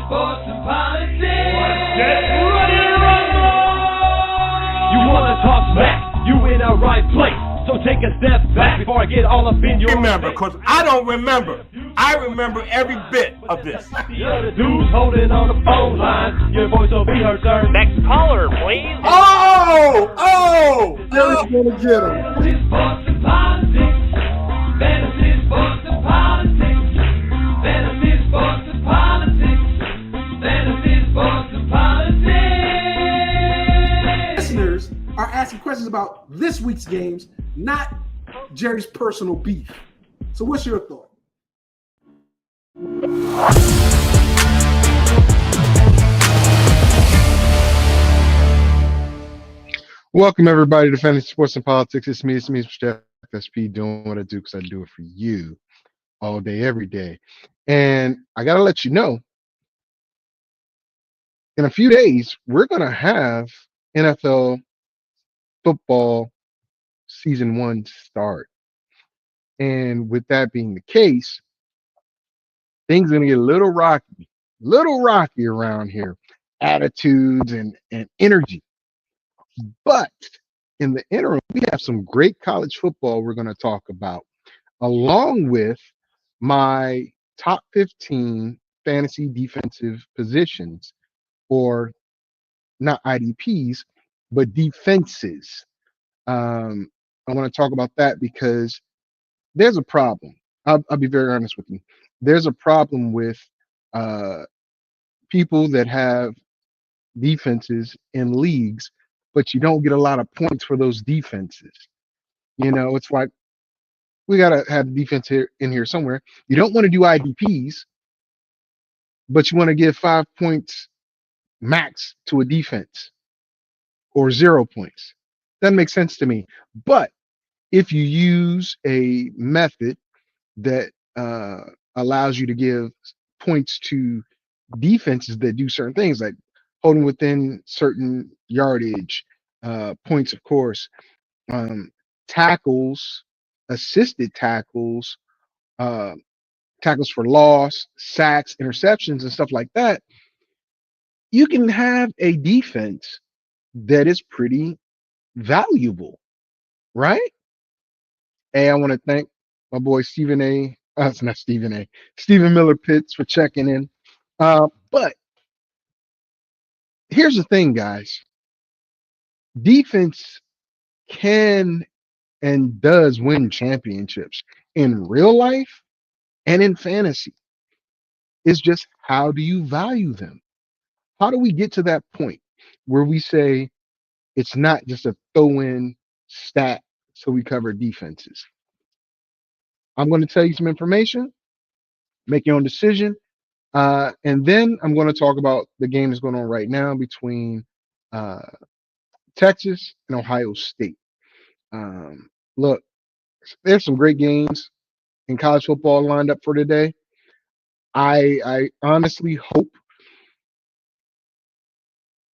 sports, and politics. Get ready to rumble! You wanna talk smack? You in the right place. So take a step back before I get all up in your remember, because I don't remember. I remember every bit of this. You're the dudes holding on the phone line. Your voice will be heard, sir. Next caller, please. Jerry's gonna get him. Fantasy, sports, and politics. Fantasy, sports, and politics. Fantasy, sports, and politics. Fantasy, sports, and politics. Listeners are asking questions about this week's games, not Jerry's personal beef. So what's your thought? Welcome everybody to Fantasy Sports and Politics. It's me, Mr. FSP, doing what I do because I do it for you all day, every day. And I gotta let you know, in a few days, we're gonna have NFL football season 1 start. And with that being the case, things are gonna get a little rocky around here. Attitudes and energy. But in the interim, we have some great college football we're going to talk about, along with my top 15 fantasy defensive positions, or not IDPs, but defenses. I want to talk about that because there's a problem. I'll be very honest with you. There's a problem with people that have defenses in leagues, but you don't get a lot of points for those defenses. You know, it's like we got to have defense in here somewhere. You don't want to do IDPs, but you want to give 5 points max to a defense or 0 points. That makes sense to me. But if you use a method that allows you to give points to defenses that do certain things, like holding within certain yardage, points, of course, tackles, assisted tackles, tackles for loss, sacks, interceptions, and stuff like that, you can have a defense that is pretty valuable, right? Hey, I want to thank my boy Stephen Miller Pitts for checking in. But here's the thing, guys. Defense can and does win championships in real life and in fantasy. It's just, how do you value them? How do we get to that point where we say it's not just a throw-in stat so we cover defenses? I'm going to tell you some information, make your own decision, and then I'm going to talk about the game that's going on right now between Texas and Ohio State. Look, there's some great games in college football lined up for today. I honestly hope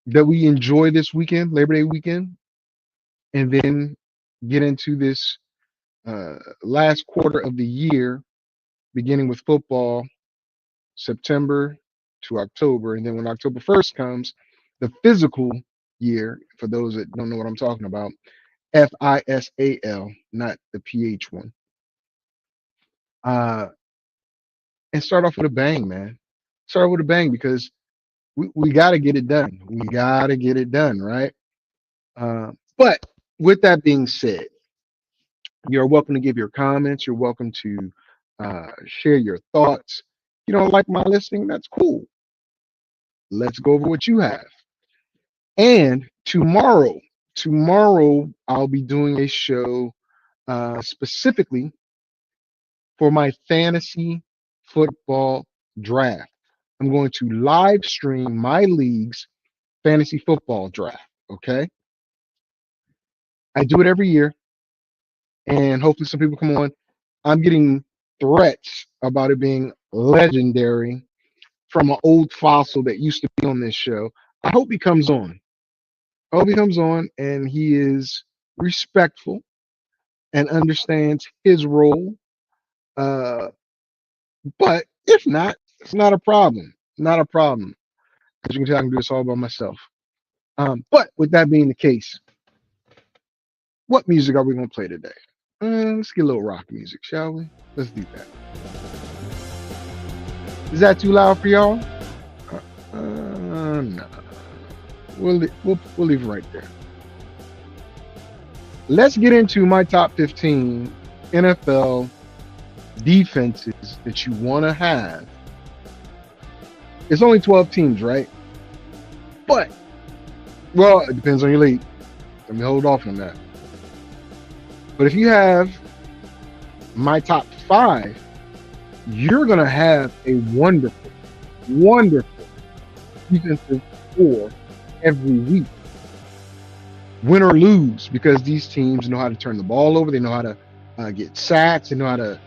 that we enjoy this weekend, Labor Day weekend, and then get into this last quarter of the year, beginning with football, September to October. And then when October 1st comes, the physical year, for those that don't know what I'm talking about, FISAL, not the PH one. And start off with a bang, man. Start with a bang, because we got to get it done. We got to get it done, right? But with that being said, you're welcome to give your comments. You're welcome to share your thoughts. You don't like my listing? That's cool. Let's go over what you have. And tomorrow I'll be doing a show specifically for my fantasy football draft. I'm going to live stream my league's fantasy football draft. Okay. I do it every year, and hopefully some people come on. I'm getting threats about it being legendary from an old fossil that used to be on this show. I hope he comes on. I hope he comes on and he is respectful and understands his role. But if not, it's not a problem. Not a problem. As you can tell, I can do this all by myself. But with that being the case, what music are we going to play today? Let's get a little rock music, shall we? Let's do that. Is that too loud for y'all? No. We'll leave it right there. Let's get into my top 15 NFL defenses that you want to have. It's only 12 teams, right? But, well, it depends on your league. Let me hold off on that. But if you have my top 5, you're going to have a wonderful, wonderful defensive score every week. Win or lose, because these teams know how to turn the ball over. They know how to get sacks. They know how to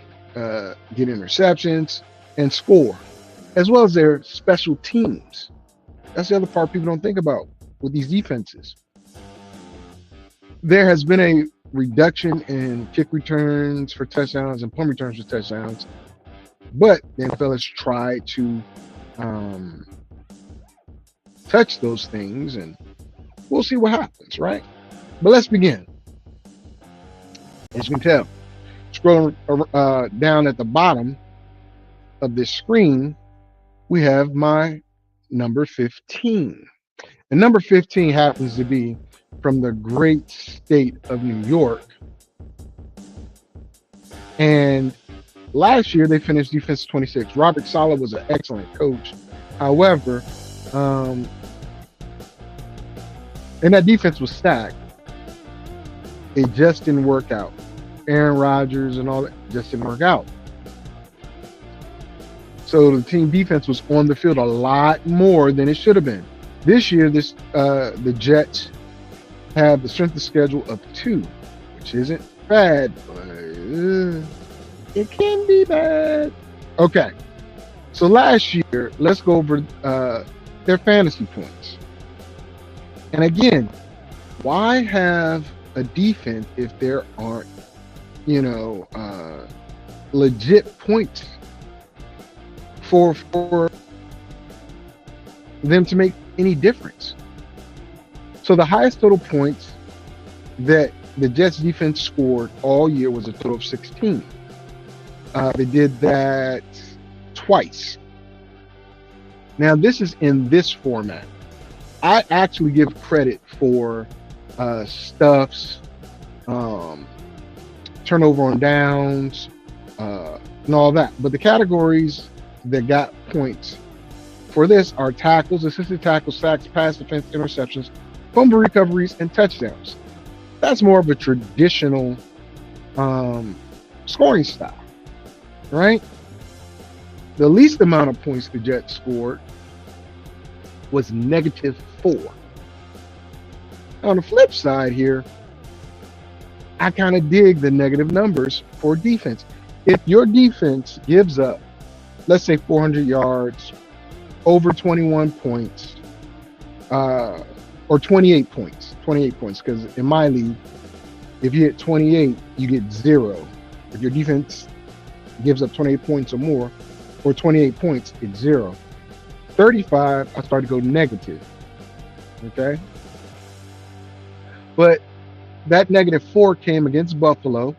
get interceptions and score, as well as their special teams. That's the other part people don't think about with these defenses. There has been a reduction in kick returns for touchdowns and punt returns for touchdowns, but the NFL has tried to touch those things, and we'll see what happens, right? But let's begin. As you can tell, scrolling down at the bottom of this screen, we have my number 15. And number 15 happens to be from the great state of New York. And last year, they finished defense 26. Robert Saleh was an excellent coach. However, and that defense was stacked. It just didn't work out. Aaron Rodgers and all that just didn't work out. So the team defense was on the field a lot more than it should have been. This year, the Jets have the strength of schedule of 2, which isn't bad, but it can be bad. Okay, so last year, let's go over their fantasy points. And again, why have a defense if there aren't, legit points for them to make any difference? So the highest total points that the Jets defense scored all year was a total of 16. They did that twice. Now this is in this format. I actually give credit for stuffs, turnover on downs, and all that. But the categories that got points for this are tackles, assisted tackles, sacks, pass defense, interceptions, fumble recoveries, and touchdowns. That's more of a traditional scoring style, right? The least amount of points the Jets scored was -4. On the flip side here, I kind of dig the negative numbers for defense. If your defense gives up, let's say 400 yards, over 21 points, or 28 points, because in my league, if you hit 28, you get 0. If your defense gives up 28 points or more, or 28 points, it's 0. 35, I start to go negative. Okay? But that -4 came against Buffalo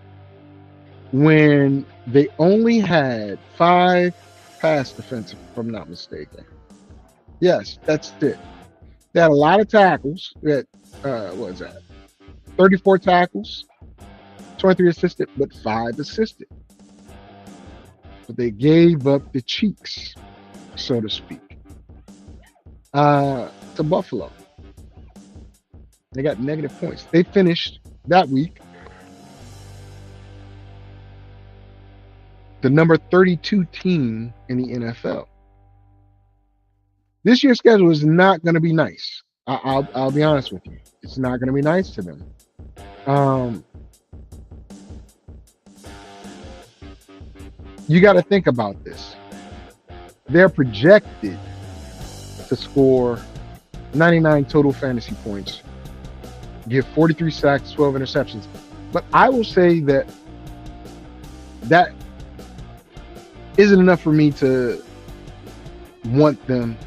when they only had 5 pass defensive, if I'm not mistaken. Yes, that's it. They had a lot of tackles. That what was that? 34 tackles, 23 assisted, but 5 assisted. But they gave up the cheeks, so to speak, to Buffalo. They got negative points. They finished that week the number 32 team in the NFL. This year's schedule is not going to be nice. I'll be honest with you. It's not going to be nice to them. You got to think about this. They're projected to score 99 total fantasy points, give 43 sacks, 12 interceptions. But I will say that isn't enough for me to want them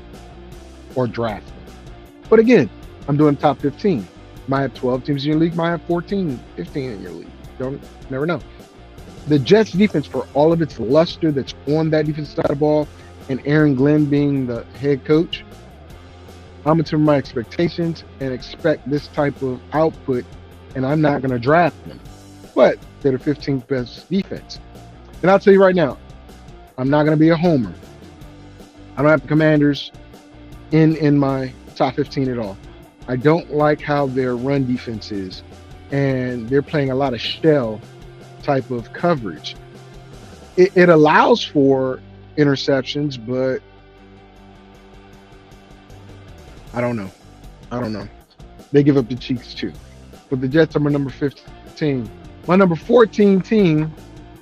or draft them. But again, I'm doing top 15. Might have 12 teams in your league, might have 14, 15 in your league. Don't never know. The Jets defense, for all of its luster that's on that defensive side of the ball, and Aaron Glenn being the head coach, I'm going to temper my expectations and expect this type of output, and I'm not going to draft them. But they're the 15th best defense. And I'll tell you right now, I'm not going to be a homer. I don't have the Commanders in my top 15 at all. I don't like how their run defense is, and they're playing a lot of shell type of coverage. It allows for interceptions, but I don't know. They give up the cheeks too. But the Jets are my number 15. My number 14 team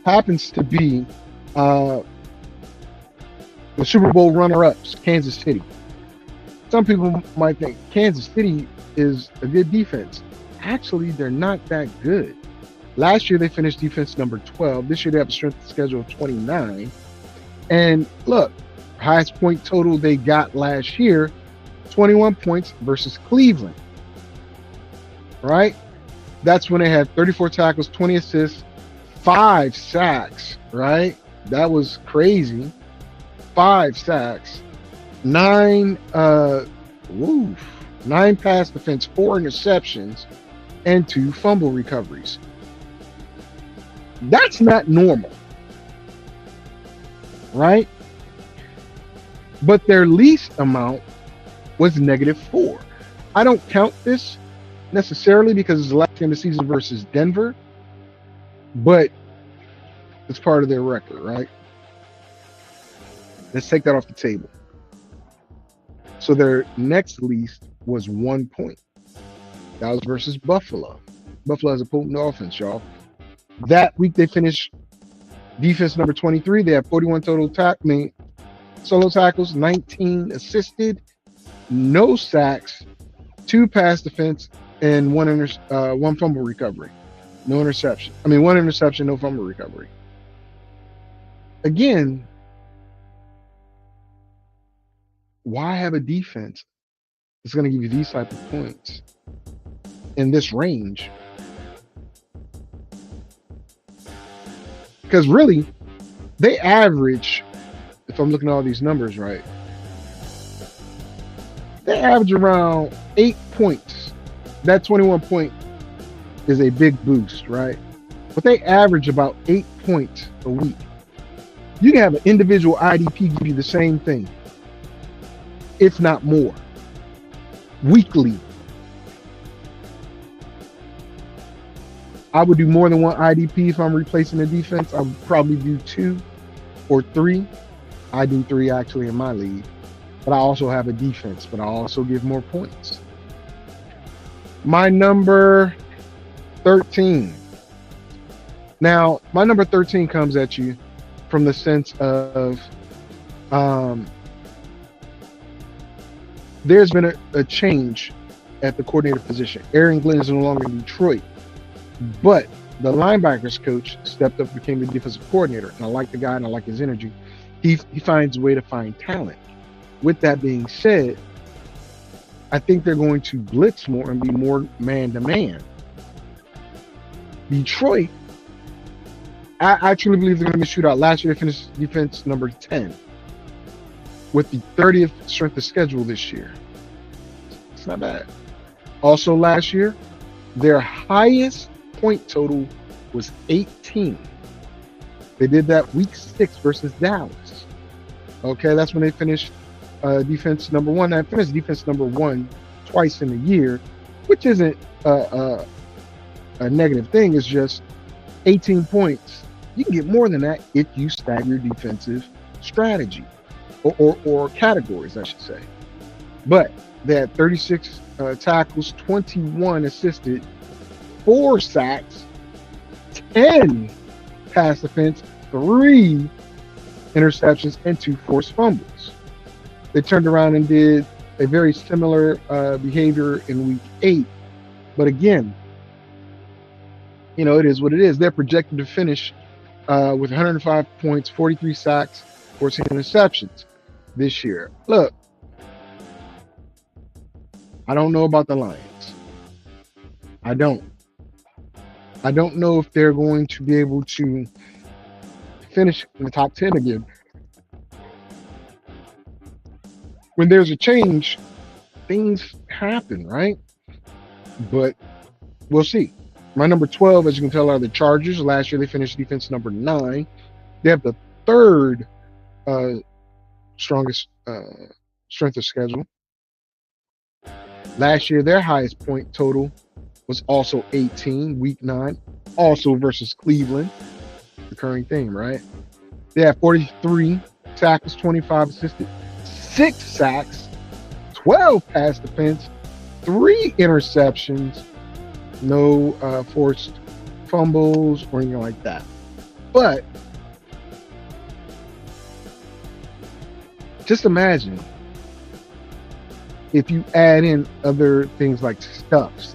happens to be the Super Bowl runner-ups, Kansas City. Some people might think Kansas City is a good defense. Actually, they're not that good. Last year, they finished defense number 12. This year, they have a strength of schedule of 29. And look, highest point total they got last year, 21 points versus Cleveland. Right? That's when they had 34 tackles, 20 assists, 5 sacks, right? That was crazy. 5 sacks, 9 pass defense, 4 interceptions, and 2 fumble recoveries. That's not normal, right? But their least amount was -4. I don't count this necessarily because it's the last game of the season versus Denver, but it's part of their record, right? Let's take that off the table. So their next least was 1 point. That was versus Buffalo. Buffalo has a potent offense, y'all. That week they finished defense number 23. They have 41 total solo tackles, 19 assisted, no sacks, 2 pass defense, and 1 fumble recovery. No interception. 1 interception, no fumble recovery. Again, why have a defense that's going to give you these type of points in this range? Because really, they average, if I'm looking at all these numbers right, they average around 8 points. That 21 point is a big boost, right? But they average about 8 points a week. You can have an individual IDP give you the same thing, if not more, weekly. I would do more than 1 IDP if I'm replacing the defense. I would probably do 2 or 3. I do 3 actually in my league. But I also have a defense, but I also give more points. My number 13. Now, my number 13 comes at you from the sense of there's been a change at the coordinator position. Aaron Glenn is no longer in Detroit, but the linebackers coach stepped up, became the defensive coordinator, and I like the guy and I like his energy. He finds a way to find talent. With that being said, I think they're going to blitz more and be more man-to-man. Detroit, I truly believe they're going to be a shootout. Last year, they finished defense number 10 with the 30th strength of schedule this year. It's not bad. Also last year, their highest point total was 18. They did that week 6 versus Dallas. Okay, that's when they finished defense number 1. I finished defense number 1 twice in a year, which isn't a negative thing. It's just 18 points. You can get more than that if you stack your defensive strategy or categories, I should say. But they had 36 tackles, 21 assisted, 4 sacks, 10 pass defense, 3 interceptions, and 2 forced fumbles. They turned around and did a very similar behavior in week 8. But again, it is what it is. They're projected to finish with 105 points, 43 sacks, 14 interceptions. this year. Look, I don't know about the Lions. I don't know if they're going to be able to finish in the top 10 again. When there's a change, things happen, right? But we'll see. My number 12, as you can tell, are the Chargers. Last year, they finished defense number 9. They have the third strongest strength of schedule. Last year, their highest point total was also 18, week 9, also versus Cleveland. Recurring theme, right? They have 43 tackles, 25 assisted, 6 sacks, 12 pass defense, 3 interceptions, no forced fumbles or anything like that. But just imagine if you add in other things like stuffs,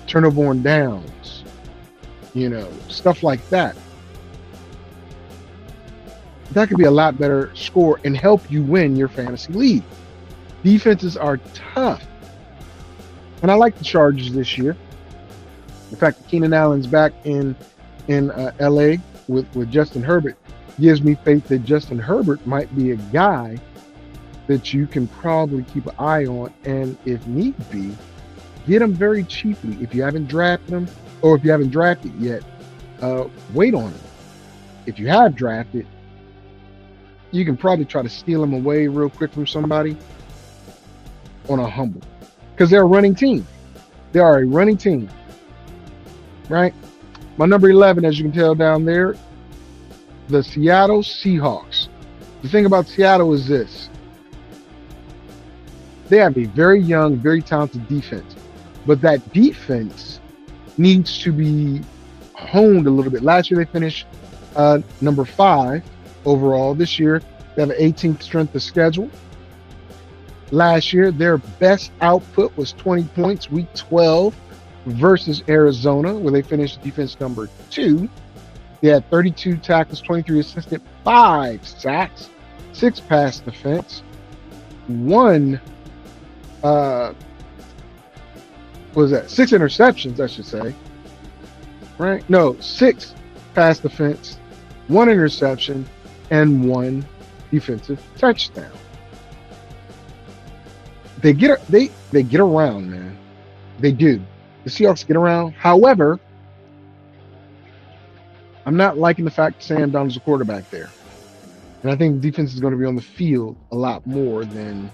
turnover on downs, stuff like that. That could be a lot better score and help you win your fantasy league. Defenses are tough. And I like the Chargers this year. The fact that Keenan Allen's back in LA with Justin Herbert gives me faith that Justin Herbert might be a guy that you can probably keep an eye on, and if need be, get him very cheaply. If you haven't drafted him, or if you haven't drafted yet, wait on him. If you have drafted, you can probably try to steal him away real quick from somebody on a humble, because they're a running team. They are a running team, right? My number 11, as you can tell down there, the Seattle Seahawks. The thing about Seattle is this. They have a very young, very talented defense, but that defense needs to be honed a little bit. Last year, they finished number 5 overall. This year, they have an 18th strength of schedule. Last year, their best output was 20 points, week 12, versus Arizona, where they finished defense number 2. They had 32 tackles, 23 assisted, 5 sacks, 6 pass defense, 1 6 interceptions, I should say. Right? No, 6 pass defense, 1 interception, and 1 defensive touchdown. They get around, man. They do. The Seahawks get around. However, I'm not liking the fact Sam Darnold's a quarterback there. And I think the defense is going to be on the field a lot more than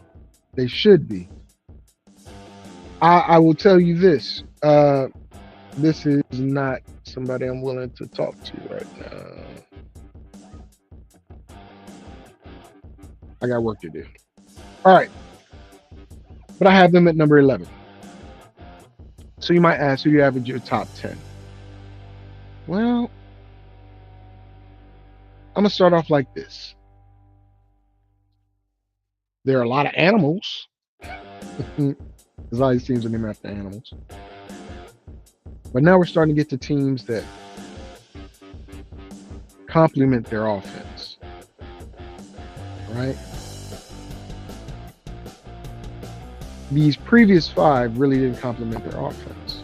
they should be. I will tell you this. This is not somebody I'm willing to talk to right now. I got work to do. All right. But I have them at number 11. So you might ask, who do you have in your top 10? Well, I'm going to start off like this. There are a lot of animals. There's all these teams that name after animals. But now we're starting to get to teams that complement their offense. Right? These previous 5 really didn't complement their offense.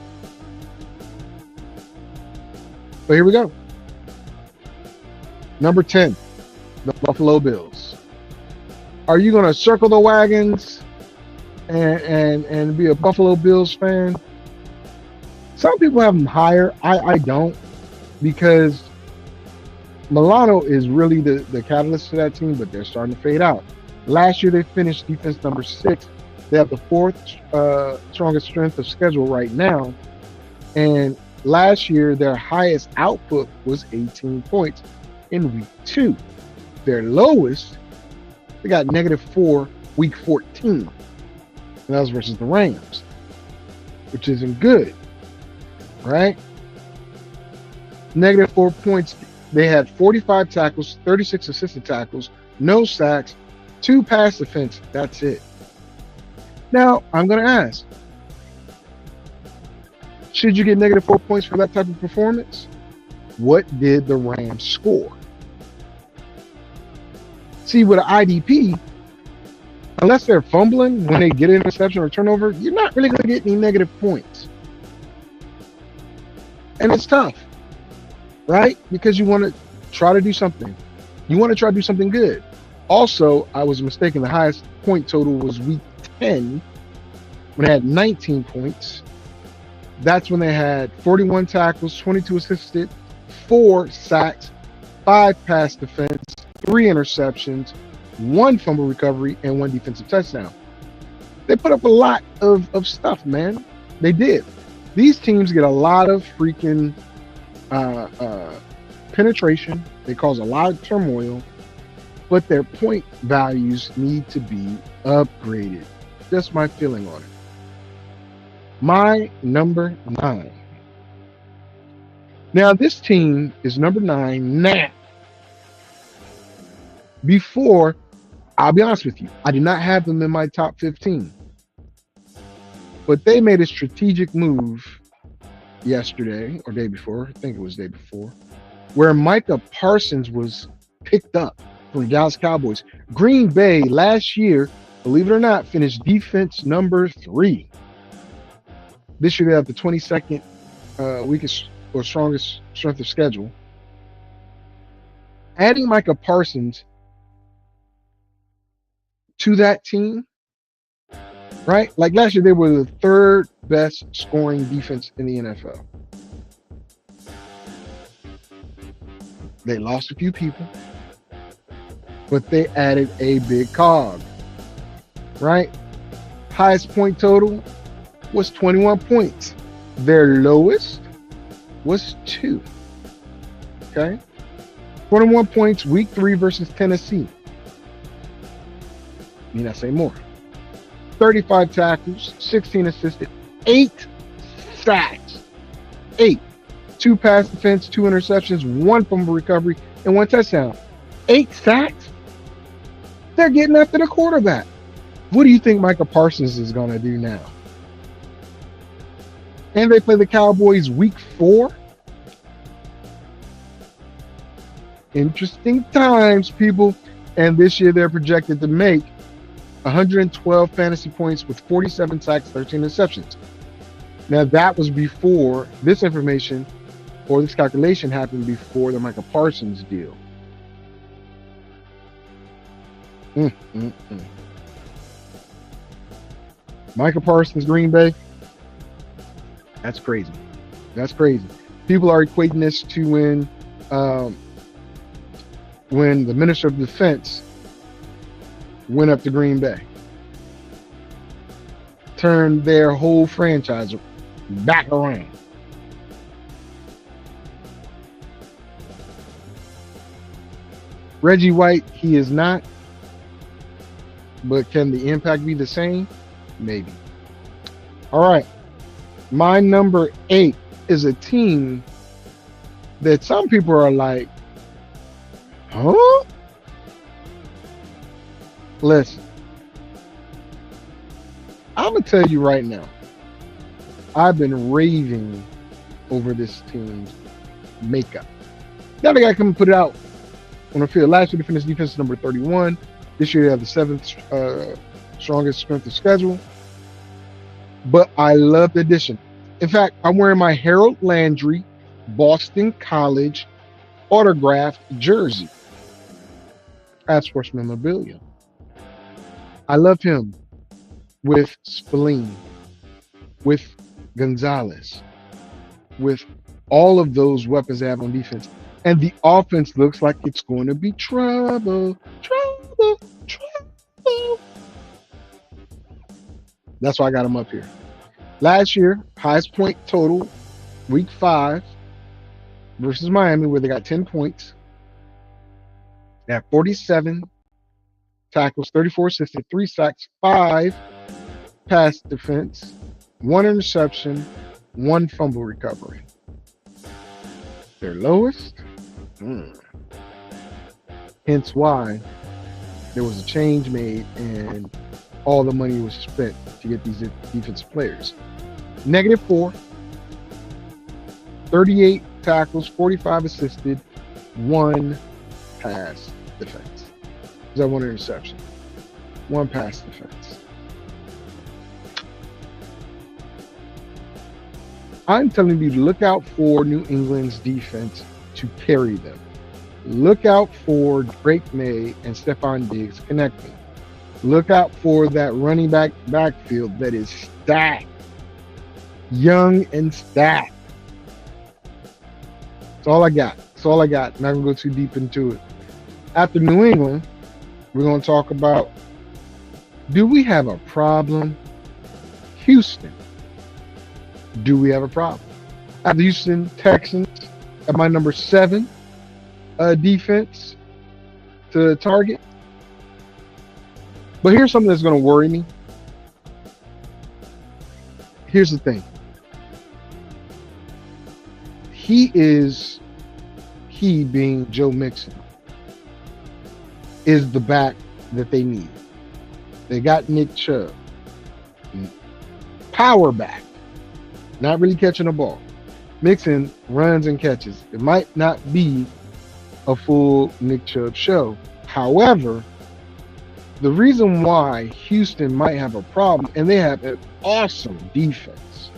But here we go. Number 10, the Buffalo Bills. Are you going to circle the wagons and be a Buffalo Bills fan? Some people have them higher. I don't, because Milano is really the catalyst for that team, but they're starting to fade out. Last year, they finished defense number 6. They have the 4th strongest strength of schedule right now. And last year, their highest output was 18 points in week 2. Their lowest, they got -4 week 14. And that was versus the Rams, which isn't good, right? -4 points. They had 45 tackles, 36 assisted tackles, no sacks, 2 pass defense. That's it. Now, I'm going to ask, should you get -4 points for that type of performance? What did the Rams score? See, with an IDP, unless they're fumbling when they get an interception or turnover, you're not really going to get any negative points. And it's tough, right? Because you want to try to do something. You want to try to do something good. Also, I was mistaken. The highest point total was week 10 when they had 19 points. That's when they had 41 tackles, 22 assisted, 4 sacks, 5 pass defense, 3 interceptions, 1 fumble recovery, and 1 defensive touchdown. They put up a lot of stuff, man. They did. These teams get a lot of freaking penetration. They cause a lot of turmoil, but their point values need to be upgraded. Just my feeling on it. My number 9. Now, this team is number 9 now. Before, I'll be honest with you, I did not have them in my top 15. But they made a strategic move yesterday or day before, I think it was day before, where Micah Parsons was picked up from the Dallas Cowboys. Green Bay last year, believe it or not, finished defense number 3. This year they have the 22nd weakest or strongest strength of schedule. Adding Micah Parsons to that team, right? Like last year, they were the 3rd best scoring defense in the NFL. They lost a few people, but they added a big cog, right? Highest point total was 21 points. Their lowest was 2. Okay? 21 points, week 3 versus Tennessee. Need I say more? 35 tackles, 16 assisted, 8 sacks. 8. 2 pass defense, 2 interceptions, 1 fumble recovery, and 1 touchdown. 8 sacks? They're getting after the quarterback. What do you think Micah Parsons is going to do now? And they play the Cowboys week 4. Interesting times, people. And this year they're projected to make 112 fantasy points with 47 sacks, 13 interceptions. Now that was before this information or this calculation happened before the Micah Parsons deal. Micah Parsons, Green Bay. That's crazy. That's crazy. People are equating this to when the Minister of Defense went up to Green Bay, turned their whole franchise back around. Reggie White, he is not, but can the impact be the same? Maybe. All right. My number 8 is a team that some people are like, huh? Listen, I'm going to tell you right now, I've been raving over this team's makeup. Now they got to come and put it out on the field. Last year they finished defense number 31. This year they have the 7th strongest strength of schedule. But I love the addition. In fact, I'm wearing my Harold Landry Boston College autographed jersey at Sports Memorabilia. I love him with Spillane, with Gonzalez, with all of those weapons they have on defense. And the offense looks like it's going to be trouble. That's why I got him up here. Last year, highest point total, week 5 versus Miami, where they got 10 points. They have 47 tackles, 34 assisted, 3 sacks, 5 pass defense, 1 interception, 1 fumble recovery. Their lowest. Hence why there was a change made and all the money was spent to get these defensive players. -4, 38 tackles, 45 assisted, 1 pass defense. Is that one interception? One pass defense. I'm telling you to look out for New England's defense to carry them. Look out for Drake May and Stephon Diggs connecting. Look out for that running back backfield that is stacked, young and stacked. That's all I got. That's all I got. Not gonna go too deep into it. After New England, we're gonna talk about, do we have a problem? Houston. Do we have a problem? After Houston Texans at my number 7 defense to target. But here's something that's going to worry me. Here's the thing. He being Joe Mixon, is the back that they need. They got Nick Chubb. Power back. Not really catching the ball. Mixon runs and catches. It might not be a full Nick Chubb show. However, the reason why Houston might have a problem, and they have an awesome defense,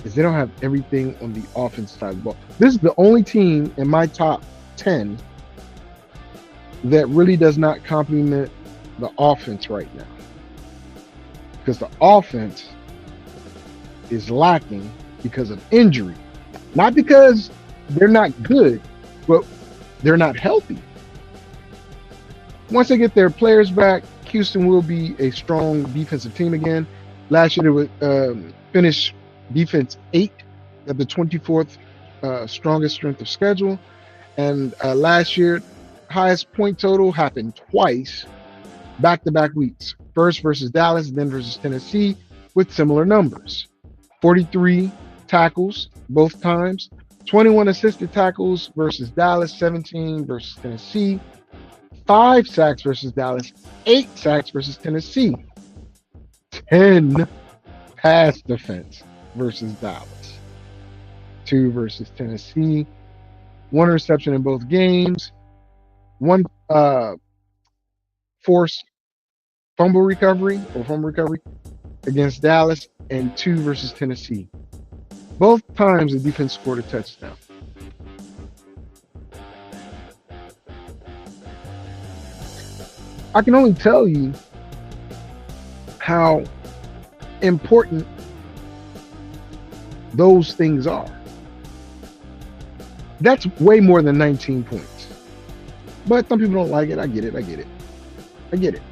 is they don't have everything on the offense side of the ball. This is the only team in my top 10 that really does not complement the offense right now. Because the offense is lacking because of injury. Not because they're not good, but they're not healthy. Once they get their players back, Houston will be a strong defensive team again. Last year, they would finish defense 8 at the 24th strongest strength of schedule. And last year, highest point total happened twice, back-to-back weeks. First versus Dallas, then versus Tennessee, with similar numbers. 43 tackles both times, 21 assisted tackles versus Dallas, 17 versus Tennessee, 5 sacks versus Dallas, 8 sacks versus Tennessee, 10 pass defense versus Dallas, 2 versus Tennessee, 1 interception in both games, 1 forced fumble recovery against Dallas, and 2 versus Tennessee. Both times the defense scored a touchdown. I can only tell you how important those things are. That's way more than 19 points. But some people don't like it. I get it.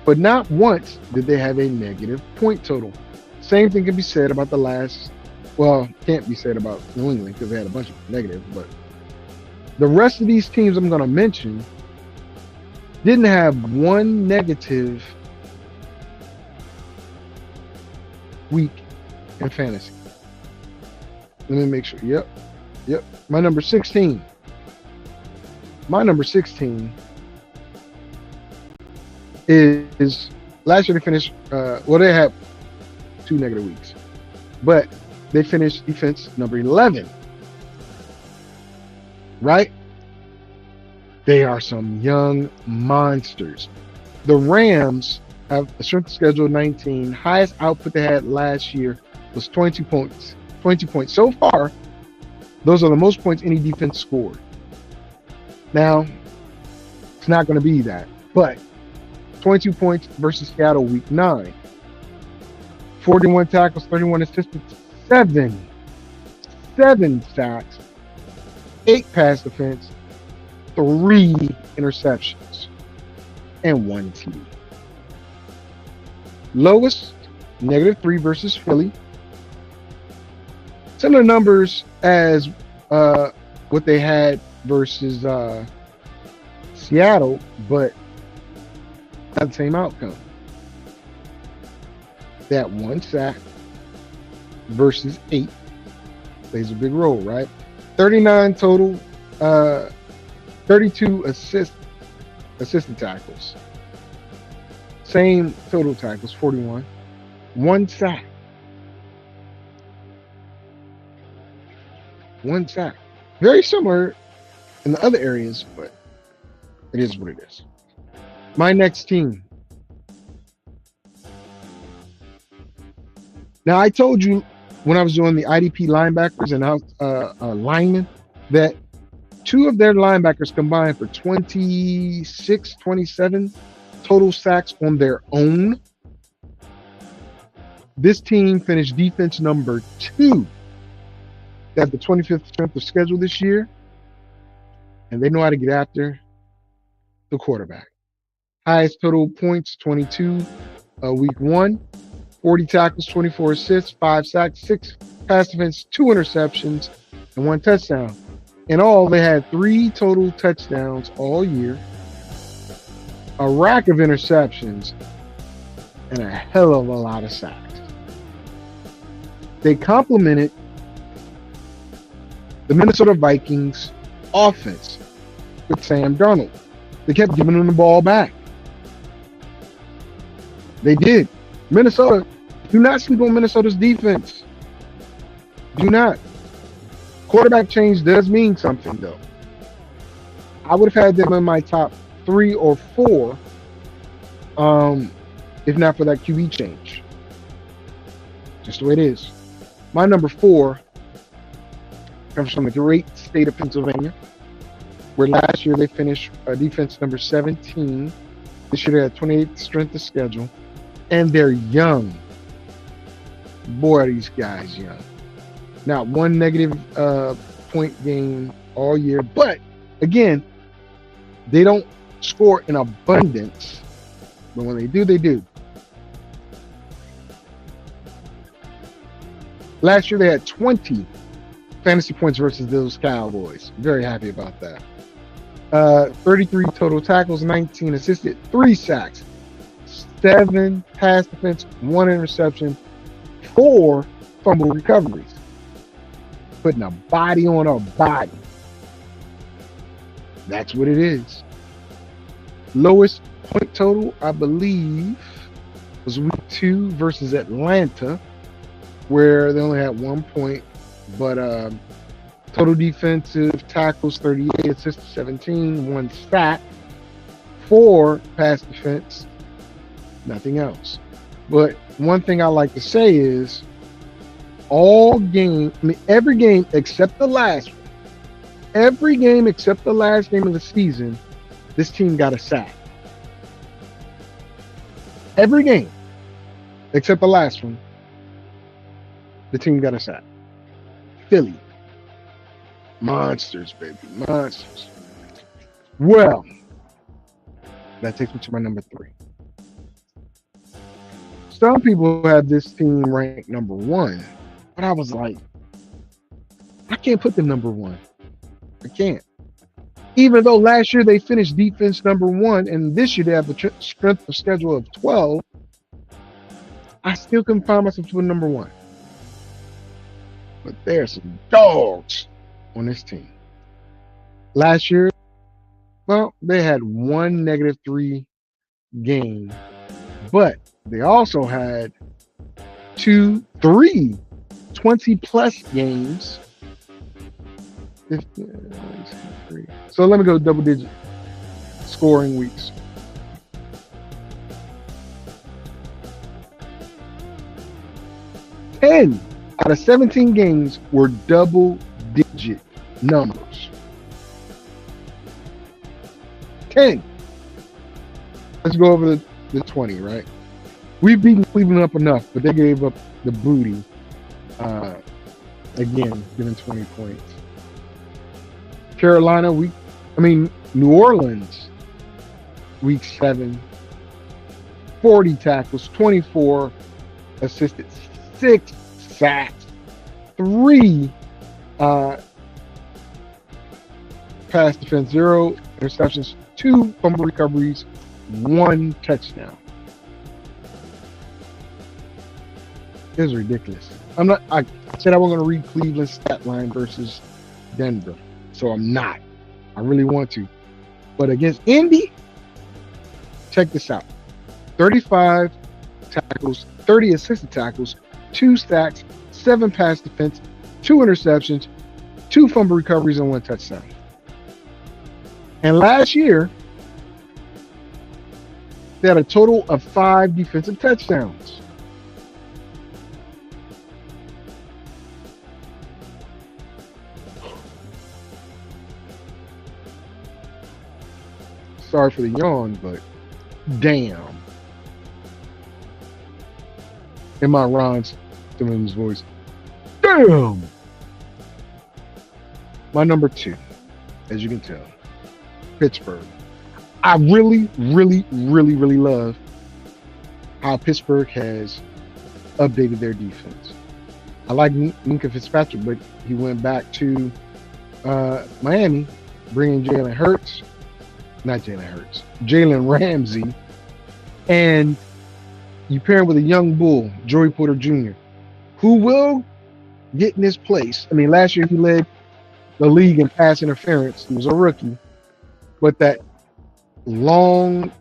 But not once did they have a negative point total. Same thing can be said about the last, well, can't be said about New England because they had a bunch of negatives, but the rest of these teams I'm going to mention didn't have one negative week in fantasy. Let me make sure. Yep. My number 16 is last year they finished, well, they had 2 negative weeks, but they finished defense number 11, right? They are some young monsters. The Rams have a strength of schedule 19. Highest output they had last year was 22 points. 22 points. So far, those are the most points any defense scored. Now, it's not going to be that, but 22 points versus Seattle week 9. 41 tackles, 31 assists, 7 sacks, 8 pass defense, 3 interceptions, and 1 TD. Lowest, -3 versus Philly. Similar numbers as what they had versus Seattle, but not the same outcome. That 1 sack versus 8 plays a big role, right? 39 total, 32 assisted tackles. Same total tackles, 41. 1 sack. 1 sack. Very similar in the other areas, but It is what it is. My next team. Now, I told you when I was doing the IDP linebackers and linemen that two of their linebackers combined for 26, 27 total sacks on their own. This team finished defense number 2. They have the 25th strength of schedule this year, and they know how to get after the quarterback. Highest total points, 22 week 1, 40 tackles, 24 assists, 5 sacks, 6 pass defense, 2 interceptions, and 1 touchdown. In all, they had 3 total touchdowns all year, a rack of interceptions, and a hell of a lot of sacks. They complemented the Minnesota Vikings offense with Sam Darnold. They kept giving him the ball back. They did. Minnesota, do not sleep on Minnesota's defense. Do not. Quarterback change does mean something, though. I would have had them in my top 3 or 4 if not for that QB change. Just the way it is. My number 4 comes from the great state of Pennsylvania, where last year they finished defense number 17. This year they had 28th strength of schedule, and they're young. Boy, are these guys young. Not one negative point game all year, but again, they don't score in abundance, but when they do, they do. Last year they had 20 fantasy points versus those Cowboys. Very happy about that. 33 total tackles, 19 assisted, 3 sacks, 7 pass defense, 1 interception, 4 fumble recoveries. Putting a body on a body. That's what it is. Lowest point total, I believe, was week 2 versus Atlanta, where they only had 1 point, but total defensive tackles 38, assists 17, 1 sack, 4 pass defense, nothing else. But one thing I like to say is every game except the last one, every game except the last game of the season, this team got a sack. Every game except the last one, the team got a sack. Philly. Monsters, baby. Monsters. Well, that takes me to my number 3. Some people have this team ranked number 1, but I was like, I can't put them number 1. I can't. Even though last year they finished defense number 1, and this year they have a strength of schedule of 12, I still couldn't find myself to put number 1. But there's some dogs on this team. Last year, well, they had 1 -3 game, but they also had 3 20+ games. So let me go double-digit scoring weeks. Ten out of 17 games were double-digit numbers. 10. Let's go over the 20, right? We've beaten Cleveland up enough, but they gave up the booty. Again, giving 20 points. Carolina, New Orleans, week 7, 40 tackles, 24 assisted, 6 sacks, 3 pass defense, 0 interceptions, 2 fumble recoveries, 1 touchdown. It was ridiculous. I said I wasn't going to read Cleveland's stat line versus Denver, so I'm not. I really want to. But against Indy, check this out. 35 tackles, 30 assisted tackles, 2 sacks, 7 pass defense, 2 interceptions, 2 fumble recoveries, and 1 touchdown. And last year, They had a total of 5 defensive touchdowns. Sorry for the yawn, but damn. In my Ron Simmons voice, damn. My number 2, as you can tell, Pittsburgh. I really love how Pittsburgh has updated their defense. I like Minka Fitzpatrick, but he went back to Miami, bringing Jalen Ramsey, and you pair him with a young bull, Joey Porter Jr., who will get in his place. I mean, last year he led the league in pass interference. He was a rookie, but that long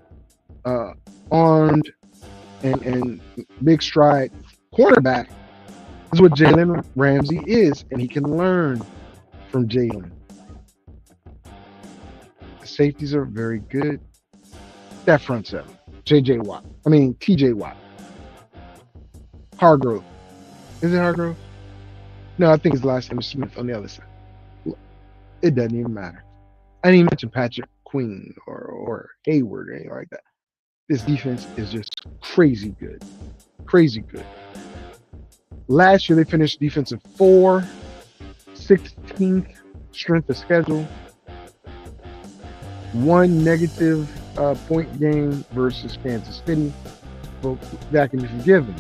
armed and big stride quarterback is what Jalen Ramsey is, and he can learn from Jalen. The safeties are very good. That front seven, TJ Watt. Hargrove. Is it Hargrove? No, I think his last name is Smith on the other side. It doesn't even matter. I didn't even mention Patrick Queen or Hayward or anything like that. This defense is just crazy good. Crazy good. Last year they finished defensive 4, 16th strength of schedule, 1 negative point game versus Kansas City. But that can be forgiven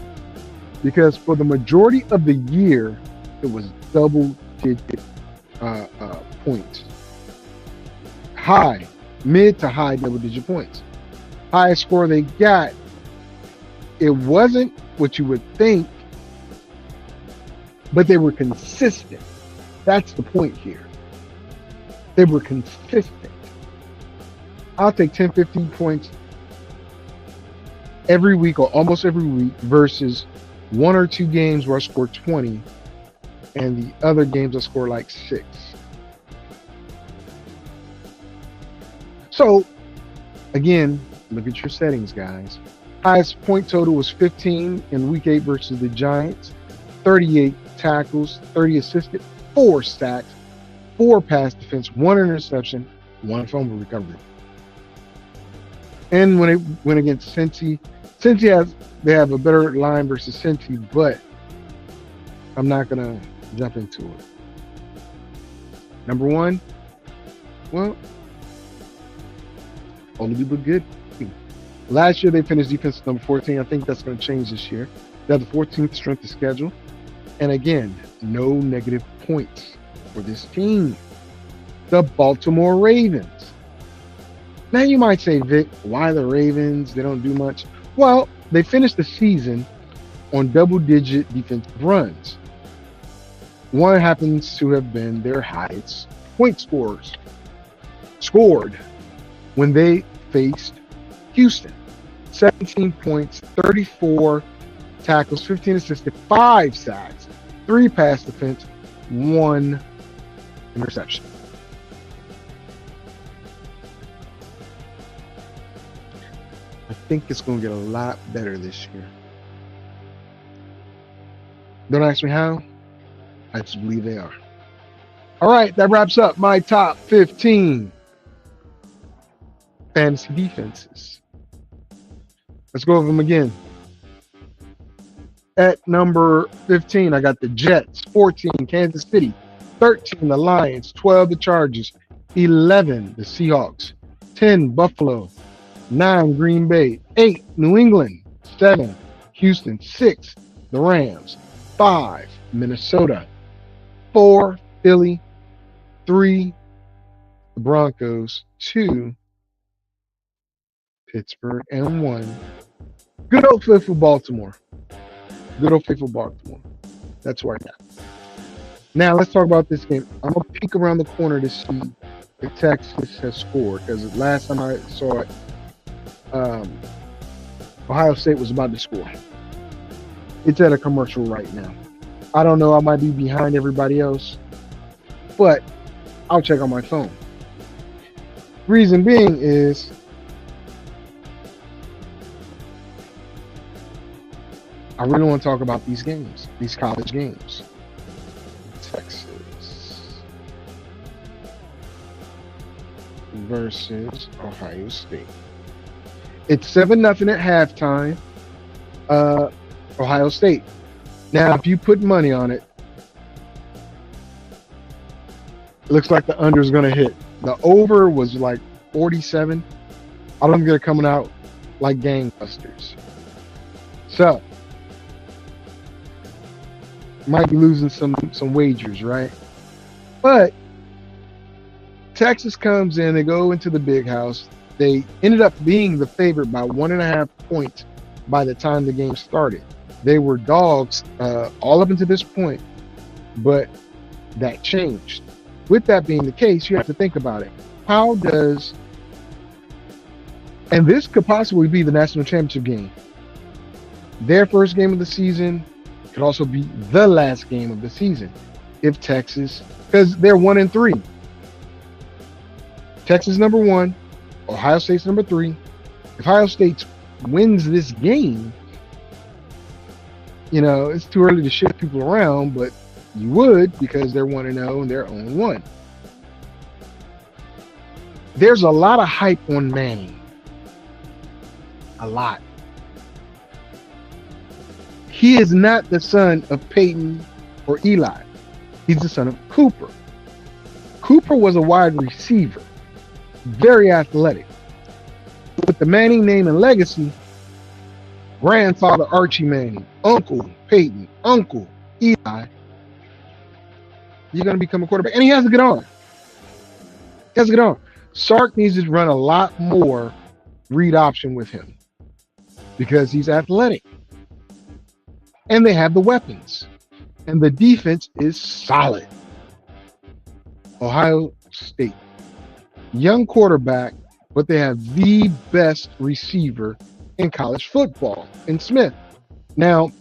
because for the majority of the year it was double-digit points. Mid to high double-digit points. Highest score they got, it wasn't what you would think, but they were consistent. That's the point here. They were consistent. I'll take 10, 15 points every week or almost every week versus 1 or 2 games where I score 20 and the other games I score like 6. So, again, look at your settings, guys. Highest point total was 15 in Week 8 versus the Giants. 38 tackles, 30 assisted, 4 sacks, 4 pass defense, 1 interception, 1 fumble recovery. And when it went against Cincy, they have a better line versus Cincy, but I'm not going to jump into it. Number 1, well, only but good. Last year they finished defense number 14. I think that's going to change this year. They have the 14th strength of schedule. And again, no negative points for this team. The Baltimore Ravens. Now you might say, Vic, why the Ravens? They don't do much. Well, they finished the season on double-digit defensive runs. One happens to have been their highest point scored when they faced Houston. 17 points, 34 tackles, 15 assisted, 5 sacks, 3 pass defense, 1 interception. I think it's going to get a lot better this year. Don't ask me how. I just believe they are. All right, that wraps up my top 15 fantasy defenses. Let's go over them again. At number 15, I got the Jets. 14, Kansas City. 13, the Lions. 12, the Chargers. 11, the Seahawks. 10, Buffalo. 9, Green Bay. 8, New England. 7, Houston. 6, the Rams. 5, Minnesota. 4, Philly. 3, the Broncos. 2, Pittsburgh. And 1, good old faithful Baltimore. Good old faithful Baltimore. That's where I got. Now let's talk about this game. I'm gonna peek around the corner to see if Texas has scored, because last time I saw it, Ohio State was about to score. It's at a commercial right now. I don't know. I might be behind everybody else, but I'll check on my phone. Reason being is I really want to talk about these games, these college games. Texas versus Ohio State. It's 7-0 at halftime. Ohio State. Now, if you put money on it, it looks like the under is going to hit. The over was like 47. I don't think they're coming out like gangbusters. So, might be losing some wagers, right? But Texas comes in, they go into the big house. They ended up being the favorite by 1.5 points by the time the game started. They were dogs all up until this point, but that changed. With that being the case, you have to think about it. How does, and this could possibly be the national championship game. Their first game of the season could also be the last game of the season if Texas, because they're 1-3. Texas number 1, Ohio State's number 3. If Ohio State wins this game, you know, it's too early to shift people around, but you would, because they're 1-0 and they're 0-1. There's a lot of hype on Manning. A lot. He is not the son of Peyton or Eli. He's the son of Cooper. Cooper was a wide receiver, very athletic. With the Manning name and legacy, grandfather Archie Manning, Uncle Peyton, Uncle Eli, you're going to become a quarterback. And he has a good arm. He has a good arm. Sark needs to run a lot more read option with him because he's athletic. And they have the weapons. And the defense is solid. Ohio State. Young quarterback, but they have the best receiver in college football in Smith. Now,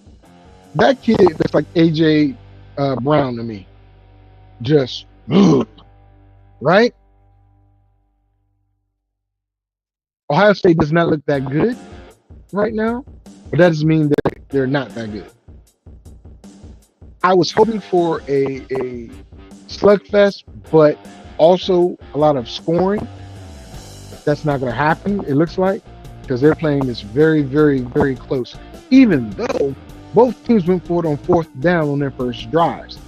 that kid looks like A.J. Brown to me. Just, right? Ohio State does not look that good right now, but that doesn't mean that they're not that good. I was hoping for a slugfest, but also a lot of scoring. That's not going to happen, it looks like, because they're playing this very, very, very close, even though both teams went for it on 4th down on their first drives,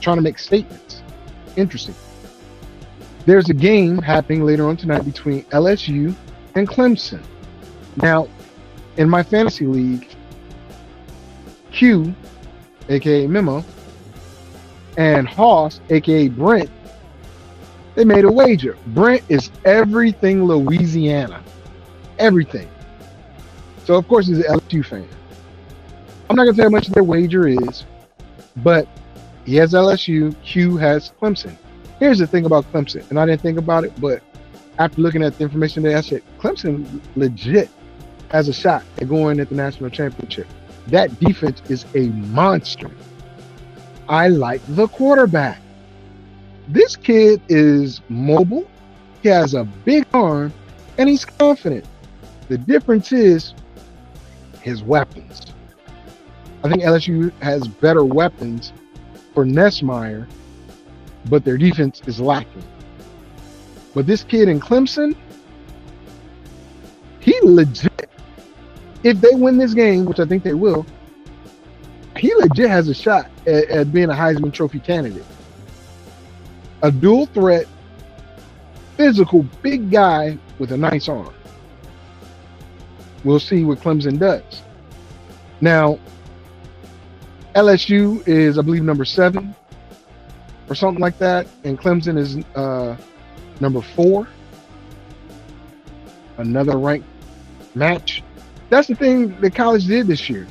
trying to make statements. Interesting. There's a game happening later on tonight between LSU and Clemson. Now, in my fantasy league, Q, aka Memo, and Hoss, aka Brent, they made a wager. Brent is everything Louisiana. Everything. So, of course, he's an LSU fan. I'm not going to tell you how much their wager is, but he has LSU, Q has Clemson. Here's the thing about Clemson, and I didn't think about it, but after looking at the information there, I said, Clemson legit has a shot at going at the national championship. That defense is a monster. I like the quarterback. This kid is mobile. He has a big arm, and he's confident. The difference is his weapons. I think LSU has better weapons for Nessmeyer, but their defense is lacking. But this kid in Clemson, he legit, if they win this game, which I think they will, he legit has a shot at being a Heisman Trophy candidate. A dual threat, physical, big guy with a nice arm. We'll see what Clemson does. Now, LSU is, I believe, number 7 or something like that, and Clemson is number 4. Another ranked match. That's the thing that college did this year.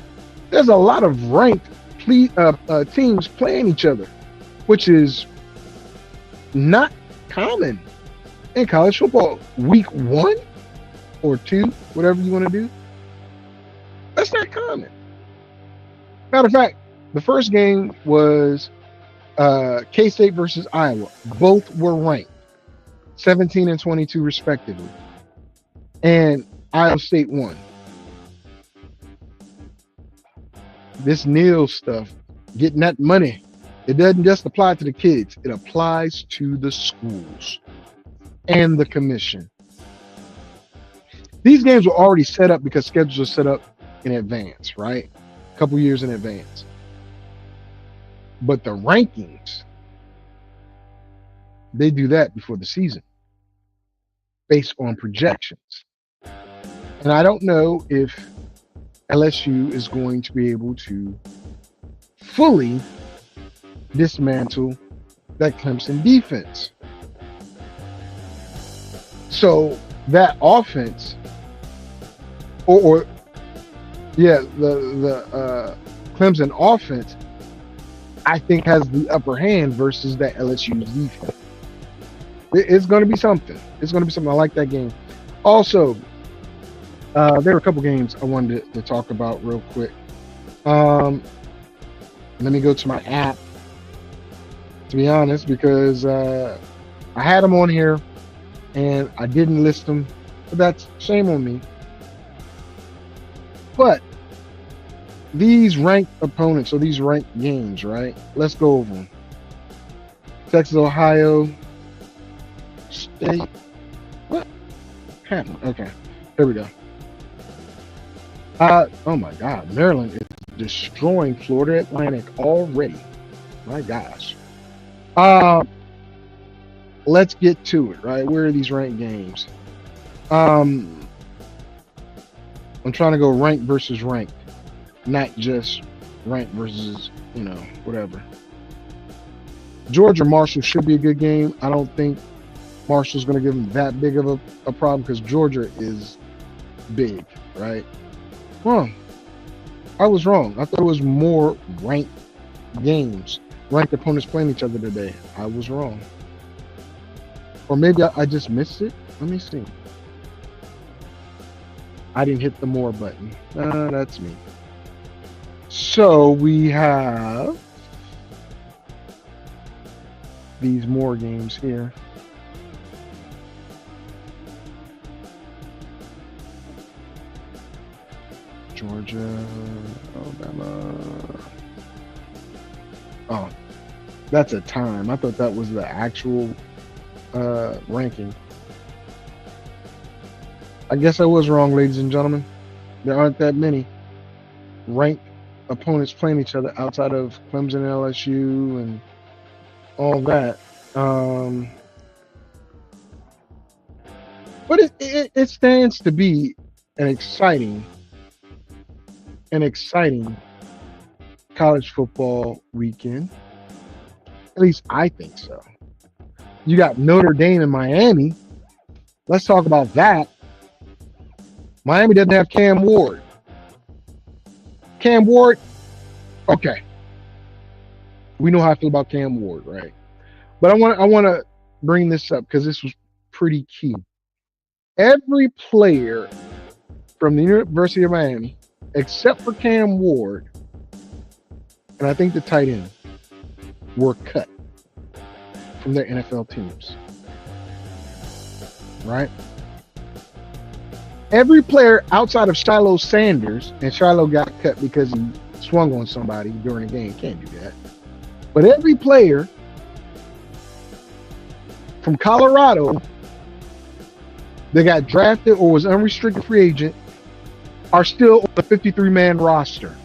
There's a lot of ranked teams playing each other, which is not common in college football. Week 1 or 2, whatever you want to do, that's not common. Matter of fact, the first game was K-State versus Iowa. Both were ranked 17 and 22 respectively, and Iowa State won. this Neil stuff, getting that money, it doesn't just apply to the kids. It applies to the schools and the commission. These games were already set up because schedules are set up in advance, right? A couple years in advance. But the rankings, they do that before the season based on projections. And I don't know if LSU is going to be able to fully dismantle that Clemson defense. So that offense, the Clemson offense, I think has the upper hand versus that LSU defense. It's going to be something. It's going to be something. I like that game. Also, there were a couple games I wanted to talk about real quick. Let me go to my app, to be honest, because I had them on here and I didn't list them. But that's shame on me. But these ranked opponents, or these ranked games, right? Let's go over them. Texas, Ohio State. What happened? Okay, here we go. Oh my God, Maryland is destroying Florida Atlantic already. My gosh. Let's get to it, right? Where are these ranked games? I'm trying to go ranked versus ranked, not just ranked versus, whatever. Georgia Marshall should be a good game. I don't think Marshall's going to give them that big of a problem because Georgia is big, right? Well, I was wrong. I thought it was more ranked games, ranked opponents playing each other today. I was wrong. Or maybe I just missed it. Let me see. I didn't hit the more button. That's me. So we have these more games here. Georgia, Alabama. Oh, that's a time. I thought that was the actual ranking. I guess I was wrong, ladies and gentlemen. There aren't that many ranked opponents playing each other outside of Clemson and LSU and all that. But it stands to be an exciting college football weekend. At least I think so. You got Notre Dame and Miami. Let's talk about that. Miami doesn't have Cam Ward. Cam Ward, okay. We know how I feel about Cam Ward, right? But I want to bring this up because this was pretty key. Every player from the University of Miami, except for Cam Ward, and I think the tight end, were cut from their NFL teams. Right? Every player outside of Shiloh Sanders, and Shiloh got cut because he swung on somebody during the game. Can't do that. But every player from Colorado that got drafted or was unrestricted free agent are still on the 53-man roster.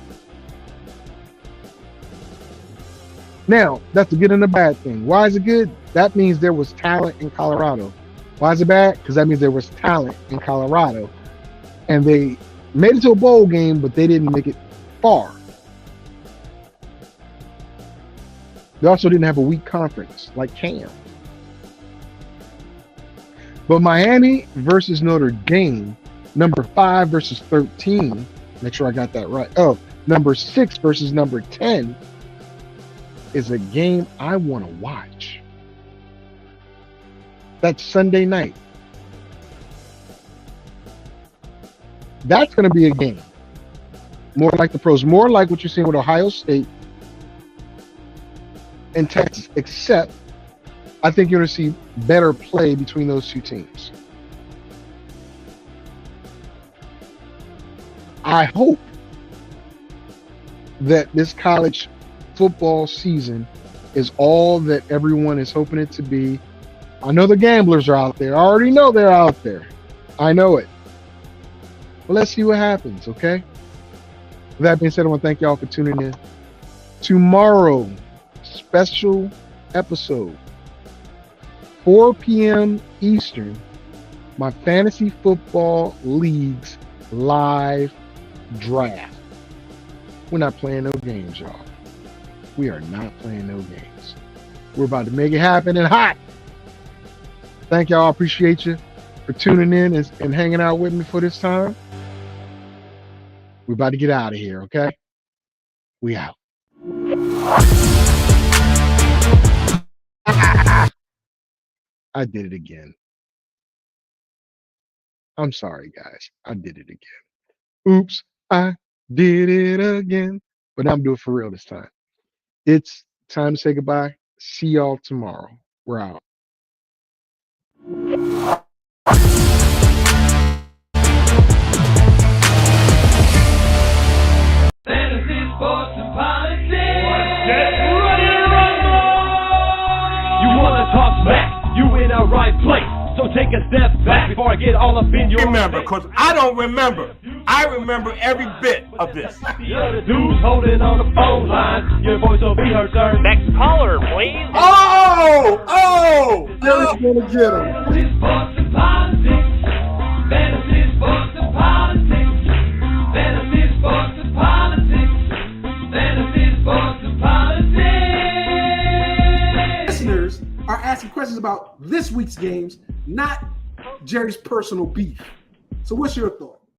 Now, that's a good and a bad thing. Why is it good? That means there was talent in Colorado. Why is it bad? Because that means there was talent in Colorado. And they made it to a bowl game, but they didn't make it far. They also didn't have a weak conference like Cam. But Miami versus Notre Dame, number 5 versus 13. Make sure I got that right. Oh, number 6 versus number 10 is a game I want to watch. That's Sunday night. That's going to be a game. More like the pros. More like what you're seeing with Ohio State and Texas. Except, I think you're going to see better play between those two teams. I hope that this college football season is all that everyone is hoping it to be. I know the gamblers are out there. I already know they're out there. I know it. But let's see what happens, okay? With that being said, I want to thank y'all for tuning in. Tomorrow, special episode, 4 p.m. Eastern, my fantasy football league's live draft. We're not playing no games, y'all. We are not playing no games. We're about to make it happen and hot. Thank y'all. I appreciate you for tuning in and hanging out with me for this time. We're about to get out of here, okay? We out. I did it again. I'm sorry, guys. I did it again. Oops, I did it again. But I'm doing it for real this time. It's time to say goodbye. See y'all tomorrow. We're out. Fantasy, sports, and politics. Get ready to rumble! You wanna talk smack? You in the right place. So take a step back before I get all up in your Remember, face. because I don't remember. I remember every bit of this. You're the dudes holding on the phone line. Your voice will be heard, sir. Next caller, please. Oh! Jerry's gonna get him. Fantasy, sports, and politics. Fantasy, sports, and politics. Fantasy, sports, and politics. Fantasy, sports, and politics. Listeners are asking questions about this week's games, not Jerry's personal beef. So what's your thought?